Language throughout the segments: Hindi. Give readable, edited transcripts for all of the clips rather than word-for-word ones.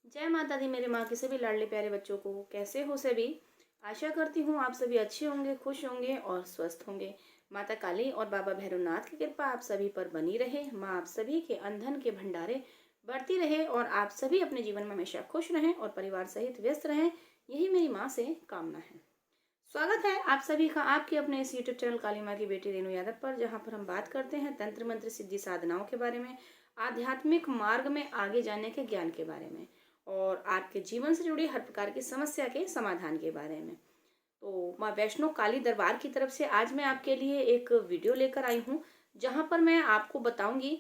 जय माता दी मेरे माँ के सभी लाडले प्यारे बच्चों को। कैसे हो सभी? आशा करती हूँ आप सभी अच्छे होंगे, खुश होंगे और स्वस्थ होंगे। माता काली और बाबा भैरवनाथ की कृपा आप सभी पर बनी रहे। माँ आप सभी के अंधन के भंडारे बढ़ती रहे और आप सभी अपने जीवन में हमेशा खुश रहें और परिवार सहित व्यस्त रहें। यही मेरी माँ से कामना है। स्वागत है आप सभी का आपके अपने इस यूट्यूब चैनल काली माँ की बेटी रेणु यादव पर, जहाँ पर हम बात करते हैं तंत्र मंत्र सिद्धि साधनाओं के बारे में, आध्यात्मिक मार्ग में आगे जाने के ज्ञान के बारे में और आपके जीवन से जुड़ी हर प्रकार की समस्या के समाधान के बारे में। तो माँ वैष्णो काली दरबार की तरफ से आज मैं आपके लिए एक वीडियो लेकर आई हूँ, जहाँ पर मैं आपको बताऊंगी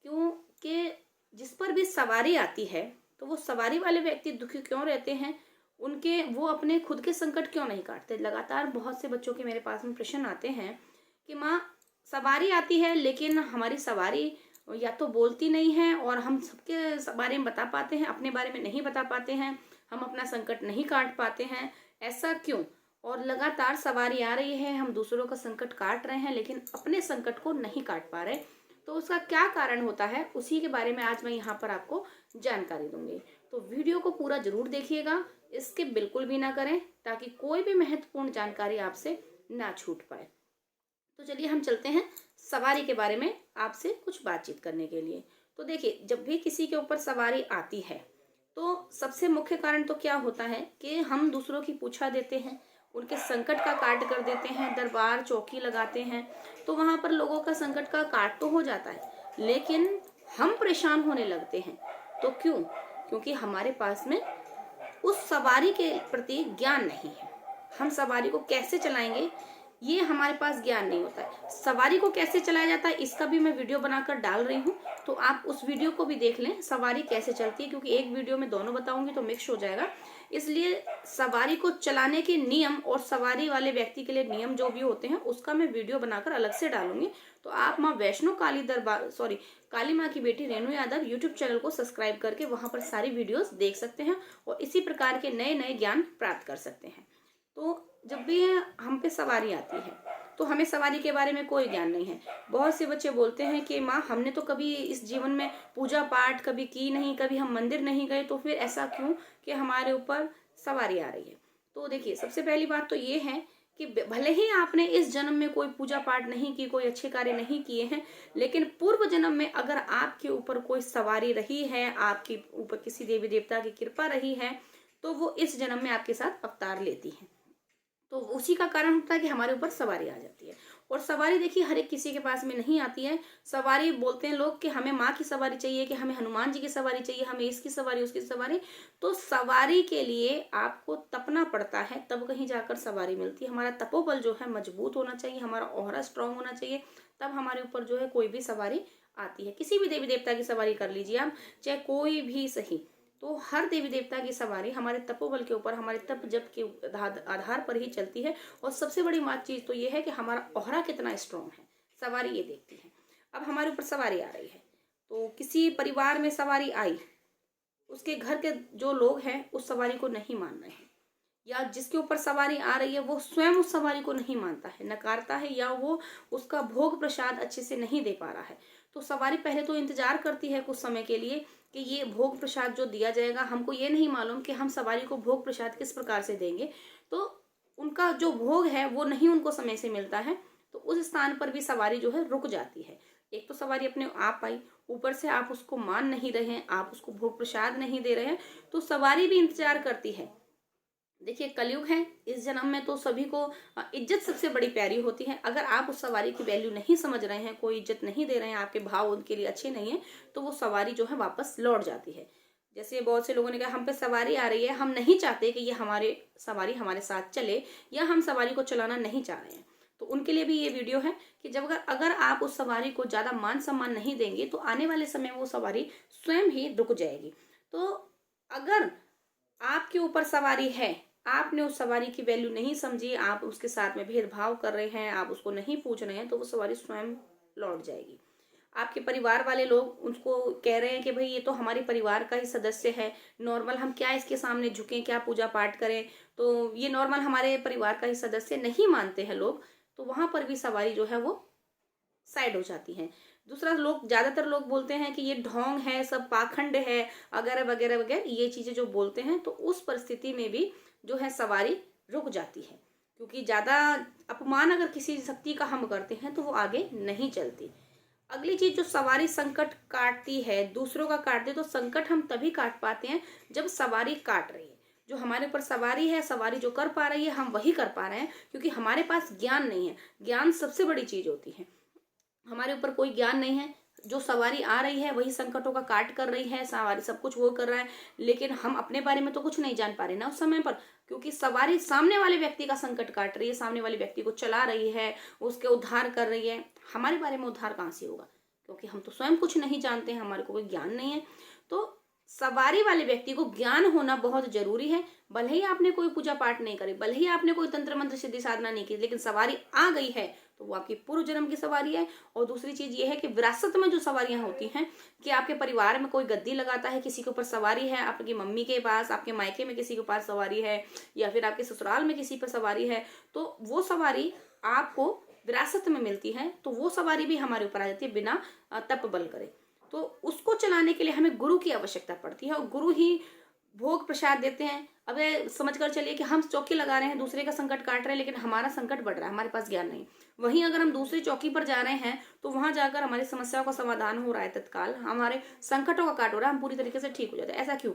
क्यों कि जिस पर भी सवारी आती है तो वो सवारी वाले व्यक्ति दुखी क्यों रहते हैं, उनके वो अपने खुद के संकट क्यों नहीं काटते। लगातार बहुत से बच्चों के मेरे पास में प्रश्न आते हैं कि माँ सवारी आती है लेकिन हमारी सवारी या तो बोलती नहीं है और हम सबके बारे में बता पाते हैं, अपने बारे में नहीं बता पाते हैं, हम अपना संकट नहीं काट पाते हैं, ऐसा क्यों? और लगातार सवारी आ रही है, हम दूसरों का संकट काट रहे हैं लेकिन अपने संकट को नहीं काट पा रहे, तो उसका क्या कारण होता है, उसी के बारे में आज मैं यहाँ पर आपको जानकारी दूंगी। तो वीडियो को पूरा जरूर देखिएगा, इसके बिल्कुल भी ना करें ताकि कोई भी महत्वपूर्ण जानकारी आपसे ना छूट पाए। तो चलिए हम चलते हैं सवारी के बारे में आपसे कुछ बातचीत करने के लिए। तो देखिए, जब भी किसी के ऊपर सवारी आती है तो सबसे मुख्य कारण तो क्या होता है कि हम दूसरों की पूछा देते हैं, उनके संकट का काट कर देते हैं, दरबार चौकी लगाते हैं, तो वहां पर लोगों का संकट का काट तो हो जाता है लेकिन हम परेशान होने लगते हैं। तो क्यों? क्योंकि हमारे पास में उस सवारी के प्रति ज्ञान नहीं है। हम सवारी को कैसे चलाएंगे ये हमारे पास ज्ञान नहीं होता है। सवारी को कैसे चलाया जाता है इसका भी मैं वीडियो बनाकर डाल रही हूँ, तो आप उस वीडियो को भी देख लें, सवारी कैसे चलती है, क्योंकि एक वीडियो में दोनों बताऊंगी तो मिक्स हो जाएगा। इसलिए सवारी को चलाने के नियम और सवारी वाले व्यक्ति के लिए नियम जो भी होते हैं उसका मैं वीडियो बनाकर अलग से डालूंगी। तो आप माँ वैष्णो काली दरबार काली माँ की बेटी रेणु यादव यूट्यूब चैनल को सब्सक्राइब करके वहां पर सारी वीडियोस देख सकते हैं और इसी प्रकार के नए नए ज्ञान प्राप्त कर सकते हैं। तो जब भी हम पे सवारी आती है तो हमें सवारी के बारे में कोई ज्ञान नहीं है। बहुत से बच्चे बोलते हैं कि माँ हमने तो कभी इस जीवन में पूजा पाठ कभी की नहीं, कभी हम मंदिर नहीं गए, तो फिर ऐसा क्यों कि हमारे ऊपर सवारी आ रही है। तो देखिए, सबसे पहली बात तो ये है कि भले ही आपने इस जन्म में कोई पूजा पाठ नहीं की, कोई अच्छे कार्य नहीं किए हैं, लेकिन पूर्व जन्म में अगर आपके ऊपर कोई सवारी रही है, आपके ऊपर किसी देवी देवता की कृपा रही है, तो वो इस जन्म में आपके साथ अवतार लेती है। तो उसी का कारण होता है कि हमारे ऊपर सवारी आ जाती है। और सवारी देखिए हर एक किसी के पास में नहीं आती है। सवारी बोलते हैं लोग कि हमें माँ की सवारी चाहिए, कि हमें हनुमान जी की सवारी चाहिए, हमें इसकी सवारी उसकी सवारी। तो सवारी के लिए आपको तपना पड़ता है, तब कहीं जाकर सवारी मिलती है। हमारा तपोबल जो है मजबूत होना चाहिए, हमारा ऑरा स्ट्रांग होना चाहिए, तब हमारे ऊपर जो है कोई भी सवारी आती है। किसी भी देवी देवता की सवारी कर लीजिए आप, चाहे कोई भी सही, तो हर देवी देवता की सवारी हमारे तपोबल के ऊपर, हमारे तप जप के आधार पर ही चलती है। और सबसे बड़ी बात चीज तो ये है कि हमारा ओहरा कितना स्ट्रांग है, सवारी ये देखती है। अब हमारे ऊपर सवारी आ रही है, तो किसी परिवार में सवारी आई, उसके घर के जो लोग हैं उस सवारी को नहीं मान रहे हैं, या जिसके ऊपर सवारी आ रही है वो स्वयं उस सवारी को नहीं मानता है, नकारता है, या वो उसका भोग प्रसाद अच्छे से नहीं दे पा रहा है। तो सवारी पहले तो इंतजार करती है कुछ समय के लिए कि ये भोग प्रसाद जो दिया जाएगा, हमको ये नहीं मालूम कि हम सवारी को भोग प्रसाद किस प्रकार से देंगे, तो उनका जो भोग है वो नहीं उनको समय से मिलता है। तो उस स्थान पर भी सवारी जो है रुक जाती है। एक तो सवारी अपने आप आई, ऊपर से आप उसको मान नहीं रहे हैं, आप उसको भोग प्रसाद नहीं दे रहे हैं, तो सवारी भी इंतजार करती है। देखिए, कलयुग है, इस जन्म में तो सभी को इज्जत सबसे बड़ी प्यारी होती है। अगर आप उस सवारी की वैल्यू नहीं समझ रहे हैं, कोई इज्जत नहीं दे रहे हैं, आपके भाव उनके लिए अच्छे नहीं है, तो वो सवारी जो है वापस लौट जाती है। जैसे बहुत से लोगों ने कहा हम पे सवारी आ रही है, हम नहीं चाहते कि ये हमारे सवारी हमारे साथ चले, या हम सवारी को चलाना नहीं चाह रहे हैं, तो उनके लिए भी ये वीडियो है कि जब अगर आप उस सवारी को ज्यादा मान सम्मान नहीं देंगे तो आने वाले समय में वो सवारी स्वयं ही रुक जाएगी। तो अगर आपके ऊपर सवारी है, आपने उस सवारी की वैल्यू नहीं समझी, आप उसके साथ में भेदभाव कर रहे हैं, आप उसको नहीं पूछ रहे हैं, तो वो सवारी स्वयं लौट जाएगी। आपके परिवार वाले लोग उसको कह रहे हैं कि भाई ये तो हमारे परिवार का ही सदस्य है, नॉर्मल हम क्या इसके सामने झुकें, क्या पूजा पाठ करें, तो ये नॉर्मल हमारे परिवार का ही सदस्य, नहीं मानते हैं लोग, तो वहां पर भी सवारी जो है वो साइड हो जाती है। दूसरा, लोग ज़्यादातर लोग बोलते हैं कि ये ढोंग है, सब पाखंड है, वगैरह वगैरह वगैरह, ये चीज़ें जो बोलते हैं, तो उस परिस्थिति में भी जो है सवारी रुक जाती है, क्योंकि ज़्यादा अपमान अगर किसी शक्ति का हम करते हैं तो वो आगे नहीं चलती। अगली चीज, जो सवारी संकट काटती है, दूसरों का काटती है, तो संकट हम तभी काट पाते हैं जब सवारी काट रही है। जो हमारे ऊपर सवारी है, सवारी जो कर पा रही है, हम वही कर पा रहे हैं, क्योंकि हमारे पास ज्ञान नहीं है। ज्ञान सबसे बड़ी चीज होती है। हमारे ऊपर कोई ज्ञान नहीं है, जो सवारी आ रही है वही संकटों का काट कर रही है, सवारी सब कुछ वो कर रहा है, लेकिन हम अपने बारे में तो कुछ नहीं जान पा रहे ना उस समय पर, क्योंकि सवारी सामने वाले व्यक्ति का संकट काट रही है, सामने वाले व्यक्ति को चला रही है, उसके उद्धार कर रही है। हमारे बारे में उद्धार कहाँ से होगा, क्योंकि हम तो स्वयं कुछ नहीं जानते हैं, हमारे को कोई ज्ञान नहीं है। तो सवारी वाले व्यक्ति को ज्ञान होना बहुत जरूरी है। भले ही आपने कोई पूजा पाठ नहीं करी, भले ही आपने कोई तंत्र मंत्र सिद्धि साधना नहीं की, लेकिन सवारी आ गई है तो वो आपकी पूर्व जन्म की सवारी है। और दूसरी चीज ये है कि विरासत में जो सवारियां होती हैं, कि आपके परिवार में कोई गद्दी लगाता है, किसी के ऊपर सवारी है, आपकी मम्मी के पास, आपके मायके में किसी के पास सवारी है, या फिर आपके ससुराल में किसी पर सवारी है, तो वो सवारी आपको विरासत में मिलती है, तो वो सवारी भी हमारे ऊपर आ जाती है बिना तप बल करे। तो उसको चलाने के लिए हमें गुरु की आवश्यकता पड़ती है, और गुरु ही भोग प्रसाद देते हैं। अब ये समझ कर चलिए कि हम चौकी लगा रहे हैं, दूसरे का संकट काट रहे हैं, लेकिन हमारा संकट बढ़ रहा है, हमारे पास ज्ञान नहीं। वहीं अगर हम दूसरी चौकी पर जा रहे हैं तो वहां जाकर हमारी समस्याओं का समाधान हो रहा है, तत्काल हमारे संकटों का काट हो रहा है, हम पूरी तरीके से ठीक हो जाते हैं। ऐसा क्यों?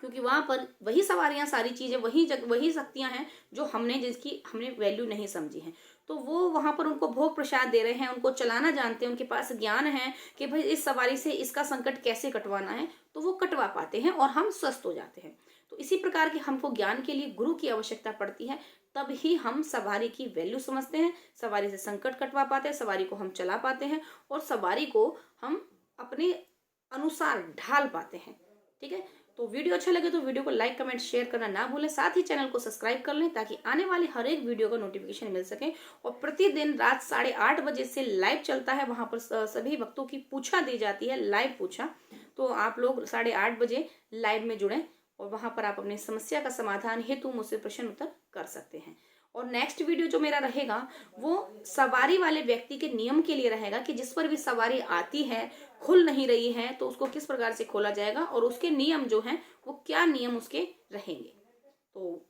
क्योंकि वहां पर वही सवारियां, सारी चीजें, वही शक्तियां हैं जो जिसकी हमने वैल्यू नहीं समझी है। तो वो वहां पर उनको भोग प्रसाद दे रहे हैं, उनको चलाना जानते हैं, उनके पास ज्ञान है कि भाई इस सवारी से इसका संकट कैसे कटवाना है, तो वो कटवा पाते हैं और हम स्वस्थ हो जाते हैं। तो इसी प्रकार की हमको ज्ञान के लिए गुरु की आवश्यकता पड़ती है, तब ही हम सवारी की वैल्यू समझते हैं, सवारी से संकट कटवा पाते हैं, सवारी को हम चला पाते हैं, और सवारी को हम अपने अनुसार ढाल पाते हैं। ठीक है, तो वीडियो अच्छा लगे तो वीडियो को लाइक कमेंट शेयर करना ना भूलें, साथ ही चैनल को सब्सक्राइब कर लें ताकि आने वाली हर एक वीडियो का नोटिफिकेशन मिल सके। और प्रतिदिन रात 8:30 बजे से लाइव चलता है, वहां पर सभी भक्तों की पूछा दी जाती है, लाइव पूछा। तो आप लोग 8:30 बजे लाइव में जुड़ें, और वहां पर आप अपनी समस्या का समाधान हेतु मुझसे प्रश्न उत्तर कर सकते हैं। और नेक्स्ट वीडियो जो मेरा रहेगा वो सवारी वाले व्यक्ति के नियम के लिए रहेगा, कि जिस पर भी सवारी आती है, खुल नहीं रही है, तो उसको किस प्रकार से खोला जाएगा, और उसके नियम जो हैं वो क्या नियम उसके रहेंगे। तो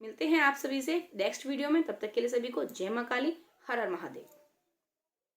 मिलते हैं आप सभी से नेक्स्ट वीडियो में, तब तक के लिए सभी को जय मां काली, हर हर महादेव।